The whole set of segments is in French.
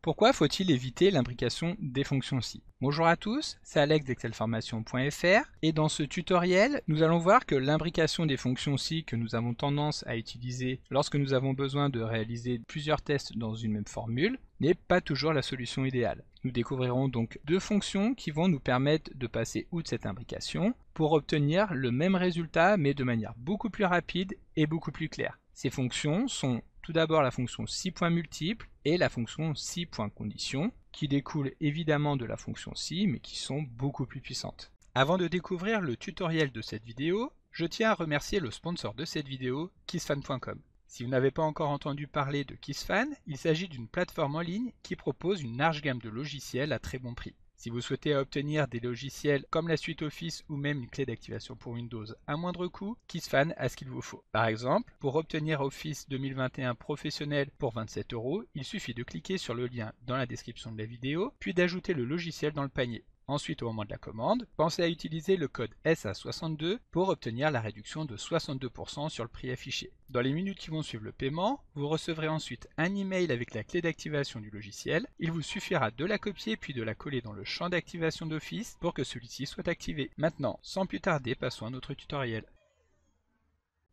Pourquoi faut-il éviter l'imbrication des fonctions si? Bonjour à tous, c'est Alex d'excelformation.fr et dans ce tutoriel, nous allons voir que l'imbrication des fonctions si que nous avons tendance à utiliser lorsque nous avons besoin de réaliser plusieurs tests dans une même formule n'est pas toujours la solution idéale. Nous découvrirons donc deux fonctions qui vont nous permettre de passer outre cette imbrication pour obtenir le même résultat mais de manière beaucoup plus rapide et beaucoup plus claire. Ces fonctions sont tout d'abord la fonction si.multiple et la fonction si.condition qui découlent évidemment de la fonction si mais qui sont beaucoup plus puissantes. Avant de découvrir le tutoriel de cette vidéo, je tiens à remercier le sponsor de cette vidéo, kissfan.com. Si vous n'avez pas encore entendu parler de Kissfan, il s'agit d'une plateforme en ligne qui propose une large gamme de logiciels à très bon prix. Si vous souhaitez obtenir des logiciels comme la suite Office ou même une clé d'activation pour Windows à moindre coût, Kissfan a ce qu'il vous faut. Par exemple, pour obtenir Office 2021 professionnel pour 27 €, il suffit de cliquer sur le lien dans la description de la vidéo, puis d'ajouter le logiciel dans le panier. Ensuite, au moment de la commande, pensez à utiliser le code SA62 pour obtenir la réduction de 62% sur le prix affiché. Dans les minutes qui vont suivre le paiement, vous recevrez ensuite un email avec la clé d'activation du logiciel. Il vous suffira de la copier puis de la coller dans le champ d'activation d'Office pour que celui-ci soit activé. Maintenant, sans plus tarder, passons à notre tutoriel.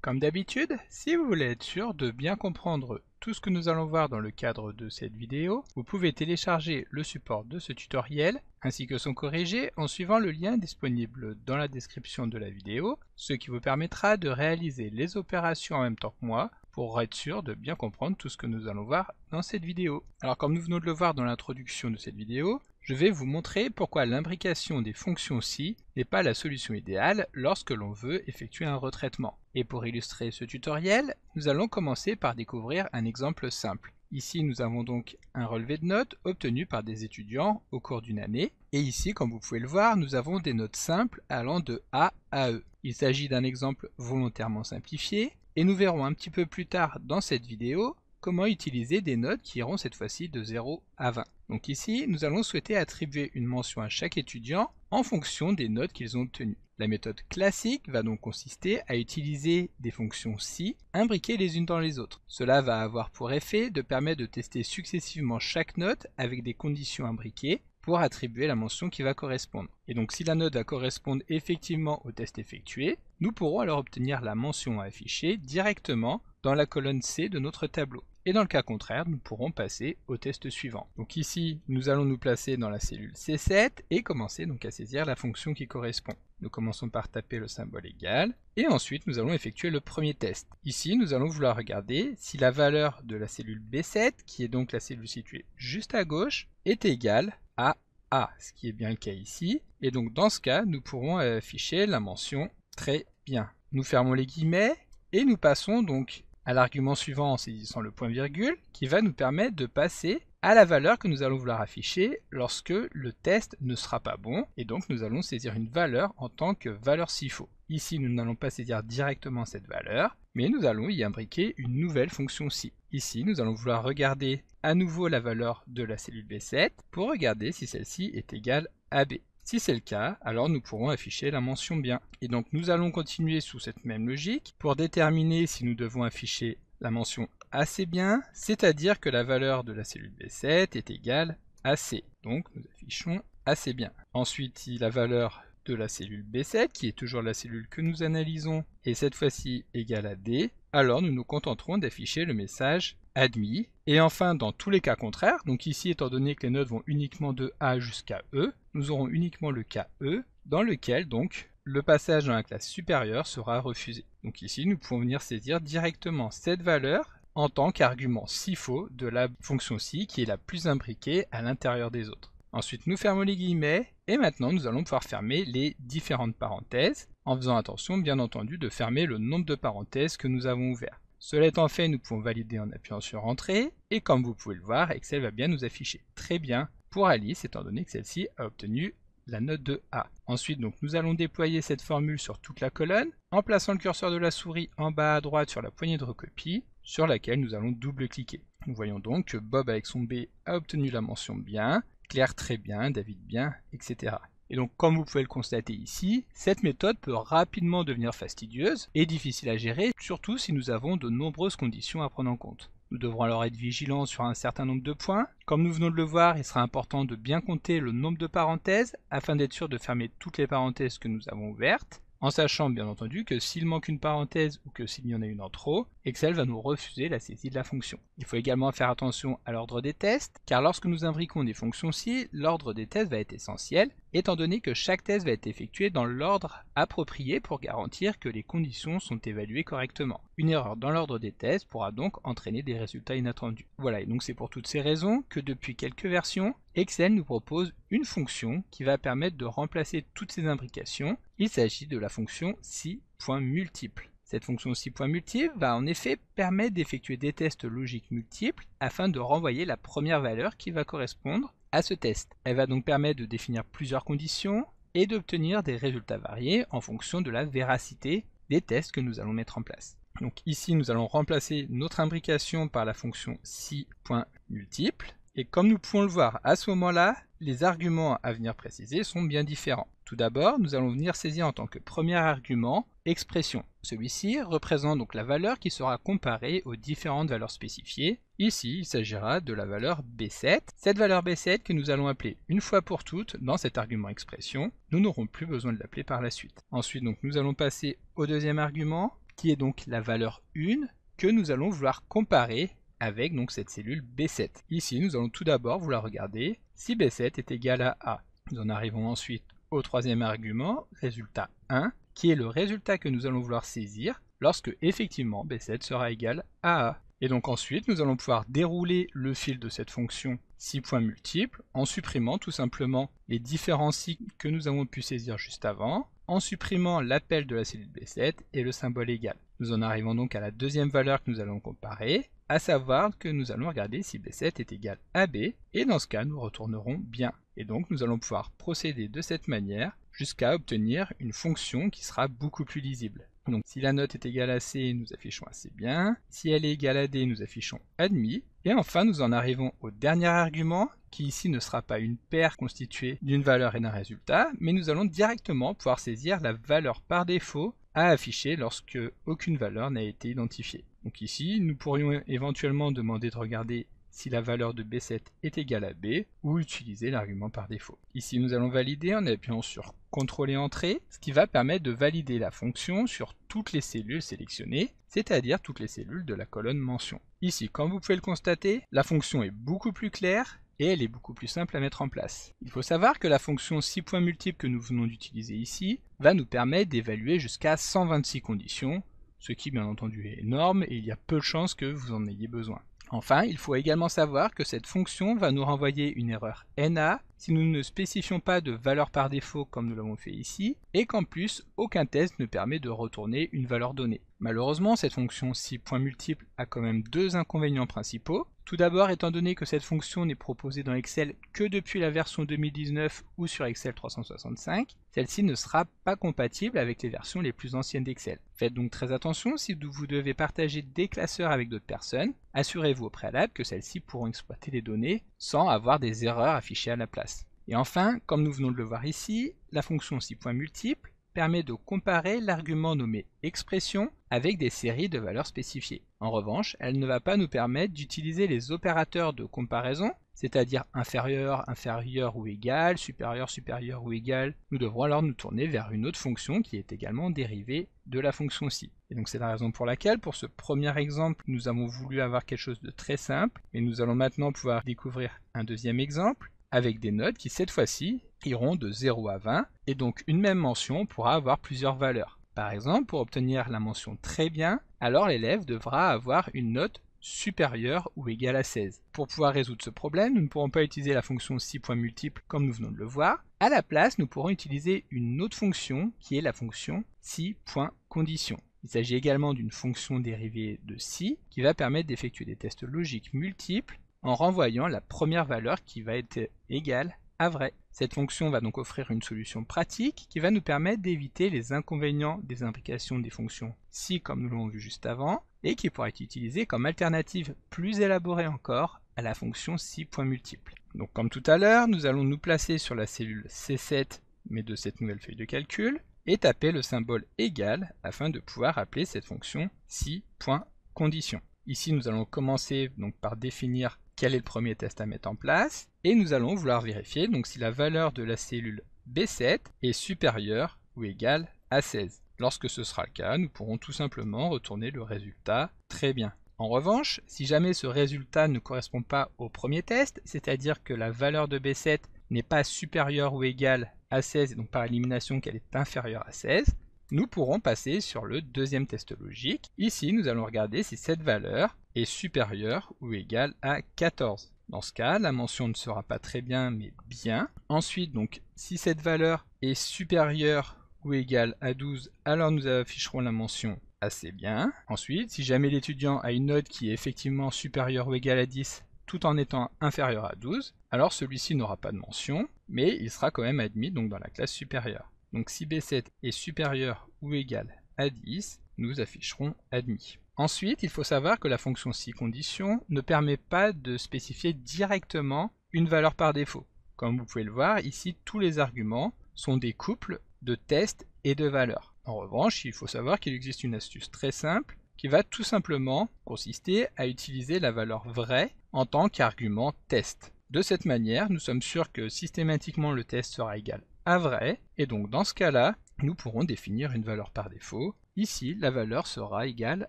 Comme d'habitude, si vous voulez être sûr de bien comprendre tout ce que nous allons voir dans le cadre de cette vidéo, vous pouvez télécharger le support de ce tutoriel ainsi que son corrigé en suivant le lien disponible dans la description de la vidéo, ce qui vous permettra de réaliser les opérations en même temps que moi pour être sûr de bien comprendre tout ce que nous allons voir dans cette vidéo. Alors comme nous venons de le voir dans l'introduction de cette vidéo, je vais vous montrer pourquoi l'imbrication des fonctions si n'est pas la solution idéale lorsque l'on veut effectuer un retraitement. Et pour illustrer ce tutoriel, nous allons commencer par découvrir un exemple simple. Ici, nous avons donc un relevé de notes obtenu par des étudiants au cours d'une année. Et ici, comme vous pouvez le voir, nous avons des notes simples allant de A à E. Il s'agit d'un exemple volontairement simplifié. Et nous verrons un petit peu plus tard dans cette vidéo comment utiliser des notes qui iront cette fois-ci de 0 à 20. Donc ici, nous allons souhaiter attribuer une mention à chaque étudiant en fonction des notes qu'ils ont obtenues. La méthode classique va donc consister à utiliser des fonctions si imbriquées les unes dans les autres. Cela va avoir pour effet de permettre de tester successivement chaque note avec des conditions imbriquées pour attribuer la mention qui va correspondre. Et donc si la note va correspondre effectivement au test effectué, nous pourrons alors obtenir la mention à afficher directement dans la colonne C de notre tableau. Et dans le cas contraire, nous pourrons passer au test suivant. Donc ici, nous allons nous placer dans la cellule C7 et commencer donc à saisir la fonction qui correspond. Nous commençons par taper le symbole égal et ensuite nous allons effectuer le premier test. Ici, nous allons vouloir regarder si la valeur de la cellule B7, qui est donc la cellule située juste à gauche, est égale à A, ce qui est bien le cas ici. Et donc dans ce cas, nous pourrons afficher la mention très bien. Nous fermons les guillemets et nous passons donc à l'argument suivant en saisissant le point virgule qui va nous permettre de passer à la valeur que nous allons vouloir afficher lorsque le test ne sera pas bon et donc nous allons saisir une valeur en tant que valeur s'il faut. Ici nous n'allons pas saisir directement cette valeur mais nous allons y imbriquer une nouvelle fonction si. Ici nous allons vouloir regarder à nouveau la valeur de la cellule B7 pour regarder si celle-ci est égale à B. Si c'est le cas, alors nous pourrons afficher la mention bien. Et donc nous allons continuer sous cette même logique pour déterminer si nous devons afficher la mention assez bien, c'est-à-dire que la valeur de la cellule B7 est égale à C. Donc nous affichons assez bien. Ensuite, si la valeur de la cellule B7, qui est toujours la cellule que nous analysons, est cette fois-ci égale à D, alors nous nous contenterons d'afficher le message admis. Et enfin, dans tous les cas contraires, donc ici étant donné que les notes vont uniquement de A jusqu'à E, nous aurons uniquement le cas E, dans lequel donc le passage dans la classe supérieure sera refusé. Donc ici, nous pouvons venir saisir directement cette valeur en tant qu'argument s'il faut de la fonction si qui est la plus imbriquée à l'intérieur des autres. Ensuite, nous fermons les guillemets et maintenant nous allons pouvoir fermer les différentes parenthèses en faisant attention bien entendu de fermer le nombre de parenthèses que nous avons ouvertes. Cela étant fait, nous pouvons valider en appuyant sur Entrée et comme vous pouvez le voir, Excel va bien nous afficher très bien pour Alice étant donné que celle-ci a obtenu la note de A. Ensuite, donc, nous allons déployer cette formule sur toute la colonne en plaçant le curseur de la souris en bas à droite sur la poignée de recopie sur laquelle nous allons double-cliquer. Nous voyons donc que Bob avec son B a obtenu la mention bien, Claire très bien, David bien, etc. Et donc comme vous pouvez le constater ici, cette méthode peut rapidement devenir fastidieuse et difficile à gérer, surtout si nous avons de nombreuses conditions à prendre en compte. Nous devrons alors être vigilants sur un certain nombre de points. Comme nous venons de le voir, il sera important de bien compter le nombre de parenthèses afin d'être sûr de fermer toutes les parenthèses que nous avons ouvertes, en sachant bien entendu que s'il manque une parenthèse ou que s'il y en a une en trop, Excel va nous refuser la saisie de la fonction. Il faut également faire attention à l'ordre des tests, car lorsque nous imbriquons des fonctions si, l'ordre des tests va être essentiel, étant donné que chaque test va être effectué dans l'ordre approprié pour garantir que les conditions sont évaluées correctement. Une erreur dans l'ordre des tests pourra donc entraîner des résultats inattendus. Voilà, et donc c'est pour toutes ces raisons que depuis quelques versions, Excel nous propose une fonction qui va permettre de remplacer toutes ces imbrications. Il s'agit de la fonction si.multiple. Cette fonction si.multiple va en effet permettre d'effectuer des tests logiques multiples afin de renvoyer la première valeur qui va correspondre à ce test. Elle va donc permettre de définir plusieurs conditions et d'obtenir des résultats variés en fonction de la véracité des tests que nous allons mettre en place. Donc ici nous allons remplacer notre imbrication par la fonction si.multiple. Et comme nous pouvons le voir à ce moment-là, les arguments à venir préciser sont bien différents. Tout d'abord, nous allons venir saisir en tant que premier argument expression. Celui-ci représente donc la valeur qui sera comparée aux différentes valeurs spécifiées. Ici, il s'agira de la valeur B7. Cette valeur B7 que nous allons appeler une fois pour toutes dans cet argument expression, nous n'aurons plus besoin de l'appeler par la suite. Ensuite, donc, nous allons passer au deuxième argument, qui est donc la valeur 1 que nous allons vouloir comparer avec donc cette cellule B7. Ici, nous allons tout d'abord vouloir regarder si B7 est égal à A. Nous en arrivons ensuite au troisième argument, résultat 1, qui est le résultat que nous allons vouloir saisir lorsque effectivement B7 sera égal à A. Et donc ensuite, nous allons pouvoir dérouler le fil de cette fonction si.multiple en supprimant tout simplement les différents si que nous avons pu saisir juste avant, en supprimant l'appel de la cellule B7 et le symbole égal. Nous en arrivons donc à la deuxième valeur que nous allons comparer, à savoir que nous allons regarder si B7 est égal à B, et dans ce cas, nous retournerons bien. Et donc, nous allons pouvoir procéder de cette manière jusqu'à obtenir une fonction qui sera beaucoup plus lisible. Donc, si la note est égale à C, nous affichons assez bien. Si elle est égale à D, nous affichons admis. Et enfin, nous en arrivons au dernier argument, qui ici ne sera pas une paire constituée d'une valeur et d'un résultat, mais nous allons directement pouvoir saisir la valeur par défaut à afficher lorsque aucune valeur n'a été identifiée. Donc ici, nous pourrions éventuellement demander de regarder si la valeur de B7 est égale à B, ou utiliser l'argument par défaut. Ici, nous allons valider en appuyant sur CTRL et Entrée, ce qui va permettre de valider la fonction sur toutes les cellules sélectionnées, c'est-à-dire toutes les cellules de la colonne mention. Ici, comme vous pouvez le constater, la fonction est beaucoup plus claire, et elle est beaucoup plus simple à mettre en place. Il faut savoir que la fonction si.multiple que nous venons d'utiliser ici va nous permettre d'évaluer jusqu'à 126 conditions, ce qui bien entendu est énorme et il y a peu de chances que vous en ayez besoin. Enfin, il faut également savoir que cette fonction va nous renvoyer une erreur NA si nous ne spécifions pas de valeur par défaut comme nous l'avons fait ici, et qu'en plus, aucun test ne permet de retourner une valeur donnée. Malheureusement, cette fonction si.multiple a quand même deux inconvénients principaux. Tout d'abord, étant donné que cette fonction n'est proposée dans Excel que depuis la version 2019 ou sur Excel 365, celle-ci ne sera pas compatible avec les versions les plus anciennes d'Excel. Faites donc très attention si vous devez partager des classeurs avec d'autres personnes, assurez-vous au préalable que celles-ci pourront exploiter les données sans avoir des erreurs affichées à la place. Et enfin, comme nous venons de le voir ici, la fonction si.multiple permet de comparer l'argument nommé expression avec des séries de valeurs spécifiées. En revanche, elle ne va pas nous permettre d'utiliser les opérateurs de comparaison, c'est-à-dire inférieur, inférieur ou égal, supérieur, supérieur ou égal. Nous devrons alors nous tourner vers une autre fonction qui est également dérivée de la fonction si. Et donc c'est la raison pour laquelle, pour ce premier exemple, nous avons voulu avoir quelque chose de très simple, et nous allons maintenant pouvoir découvrir un deuxième exemple, avec des notes qui cette fois-ci iront de 0 à 20, et donc une même mention pourra avoir plusieurs valeurs. Par exemple, pour obtenir la mention très bien, alors l'élève devra avoir une note supérieure ou égale à 16. Pour pouvoir résoudre ce problème, nous ne pourrons pas utiliser la fonction si.multiple comme nous venons de le voir. À la place, nous pourrons utiliser une autre fonction qui est la fonction si.condition. Il s'agit également d'une fonction dérivée de si qui va permettre d'effectuer des tests logiques multiples en renvoyant la première valeur qui va être égale à vrai. Cette fonction va donc offrir une solution pratique qui va nous permettre d'éviter les inconvénients des imbrications des fonctions si comme nous l'avons vu juste avant, et qui pourra être utilisée comme alternative plus élaborée encore à la fonction si.multiple. Donc comme tout à l'heure, nous allons nous placer sur la cellule C7 mais de cette nouvelle feuille de calcul et taper le symbole égal afin de pouvoir appeler cette fonction si.condition. Ici, nous allons commencer donc par définir quel est le premier test à mettre en place, et nous allons vouloir vérifier donc si la valeur de la cellule B7 est supérieure ou égale à 16. Lorsque ce sera le cas, nous pourrons tout simplement retourner le résultat très bien. En revanche, si jamais ce résultat ne correspond pas au premier test, c'est-à-dire que la valeur de B7 n'est pas supérieure ou égale à 16, et donc par élimination qu'elle est inférieure à 16, nous pourrons passer sur le deuxième test logique. Ici, nous allons regarder si cette valeur est supérieure ou égale à 14. Dans ce cas, la mention ne sera pas très bien, mais bien. Ensuite, donc, si cette valeur est supérieure ou égale à 12, alors nous afficherons la mention assez bien. Ensuite, si jamais l'étudiant a une note qui est effectivement supérieure ou égale à 10, tout en étant inférieure à 12, alors celui-ci n'aura pas de mention, mais il sera quand même admis donc dans la classe supérieure. Donc si B7 est supérieur ou égal à 10, nous afficherons admis. Ensuite, il faut savoir que la fonction si-condition ne permet pas de spécifier directement une valeur par défaut. Comme vous pouvez le voir, ici tous les arguments sont des couples de tests et de valeurs. En revanche, il faut savoir qu'il existe une astuce très simple qui va tout simplement consister à utiliser la valeur vraie en tant qu'argument test. De cette manière, nous sommes sûrs que systématiquement le test sera égal à vrai, et donc dans ce cas-là, nous pourrons définir une valeur par défaut. Ici, la valeur sera égale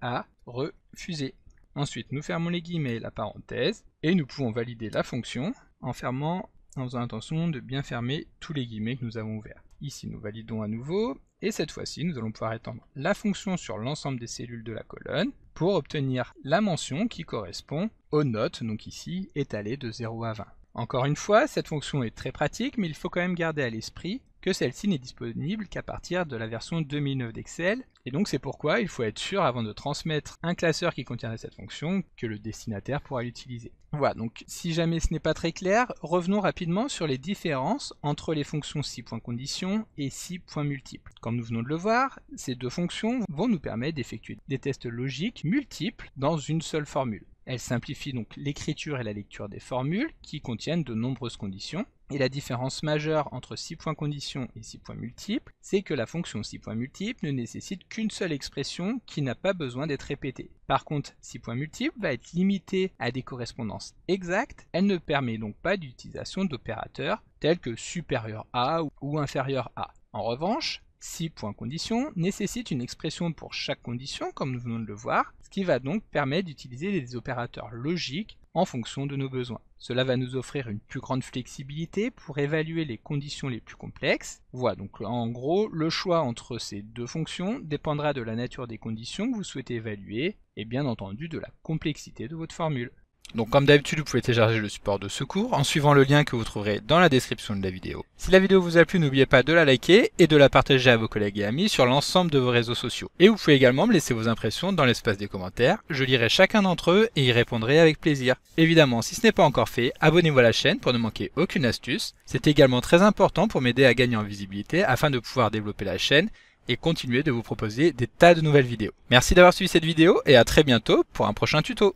à refusé. Ensuite, nous fermons les guillemets et la parenthèse, et nous pouvons valider la fonction en faisant attention de bien fermer tous les guillemets que nous avons ouverts. Ici, nous validons à nouveau, et cette fois-ci, nous allons pouvoir étendre la fonction sur l'ensemble des cellules de la colonne pour obtenir la mention qui correspond aux notes, donc ici étalées de 0 à 20. Encore une fois, cette fonction est très pratique, mais il faut quand même garder à l'esprit que celle-ci n'est disponible qu'à partir de la version 2009 d'Excel, et donc c'est pourquoi il faut être sûr avant de transmettre un classeur qui contiendrait cette fonction que le destinataire pourra l'utiliser. Voilà, donc si jamais ce n'est pas très clair, revenons rapidement sur les différences entre les fonctions si.condition et si.multiple. Comme nous venons de le voir, ces deux fonctions vont nous permettre d'effectuer des tests logiques multiples dans une seule formule. Elles simplifient donc l'écriture et la lecture des formules qui contiennent de nombreuses conditions. Et la différence majeure entre si.condition et si.multiple, c'est que la fonction si.multiple ne nécessite qu'une seule expression qui n'a pas besoin d'être répétée. Par contre, si.multiple va être limitée à des correspondances exactes, elle ne permet donc pas d'utilisation d'opérateurs tels que supérieur à ou inférieur à. En revanche, si.condition nécessite une expression pour chaque condition, comme nous venons de le voir, ce qui va donc permettre d'utiliser des opérateurs logiques en fonction de nos besoins. Cela va nous offrir une plus grande flexibilité pour évaluer les conditions les plus complexes. Voilà, donc en gros, le choix entre ces deux fonctions dépendra de la nature des conditions que vous souhaitez évaluer et bien entendu de la complexité de votre formule. Donc comme d'habitude, vous pouvez télécharger le support de ce cours en suivant le lien que vous trouverez dans la description de la vidéo. Si la vidéo vous a plu, n'oubliez pas de la liker et de la partager à vos collègues et amis sur l'ensemble de vos réseaux sociaux. Et vous pouvez également me laisser vos impressions dans l'espace des commentaires, je lirai chacun d'entre eux et y répondrai avec plaisir. Évidemment, si ce n'est pas encore fait, abonnez-vous à la chaîne pour ne manquer aucune astuce. C'est également très important pour m'aider à gagner en visibilité afin de pouvoir développer la chaîne et continuer de vous proposer des tas de nouvelles vidéos. Merci d'avoir suivi cette vidéo et à très bientôt pour un prochain tuto.